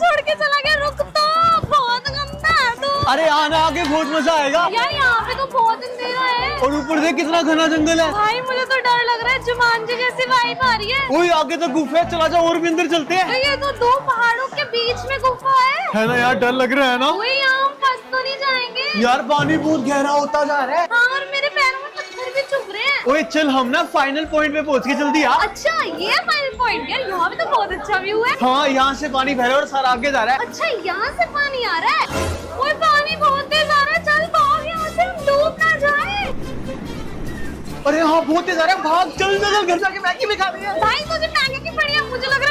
छोड़ के चला गया। रुक तो, बहुत गंदा है तू। अरे आना आगे बहुत मजा आएगा। यार यहाँ पे तो बहुत अंधेरा है। और ऊपर देख कितना घना जंगल है। भाई मुझे तो डर लग रहा है, जुमानजी जैसी वाइब आ रही है। ओए आगे तो गुफा है, चला जाओ और भी अंदर चलते हैं। तो ये तो दो पहाड़ों के बीच में गुफा है ना यार, डर लग रहा है ना। वही, यहाँ हम फंस तो नहीं जाएंगे? यार पानी बहुत गहरा होता जा रहा है। हाँ, और मेरे पैरों में पत्थर भी चुभ रहे हैं। ओए चल हम ना फाइनल पॉइंट पे पहुंच के जल्दी आ। अच्छा ये फाइनल पॉइंट है। यहाँ पे तो बहुत अच्छा व्यू है। हाँ यहाँ से पानी बह रहा है और सारा आगे जा रहा है। अच्छा यहाँ से पानी आ रहा है। ओए पानी बहुत तेज आ रहा है, चल भाग यहाँ से, हम डूब ना जाए। अरे हाँ बहुत तेज आ रहा है, भाग चल चल घर जाके मैगी भी खा रही है। भाई तुझे महंगे की पड़ी है, मुझे लग रहा है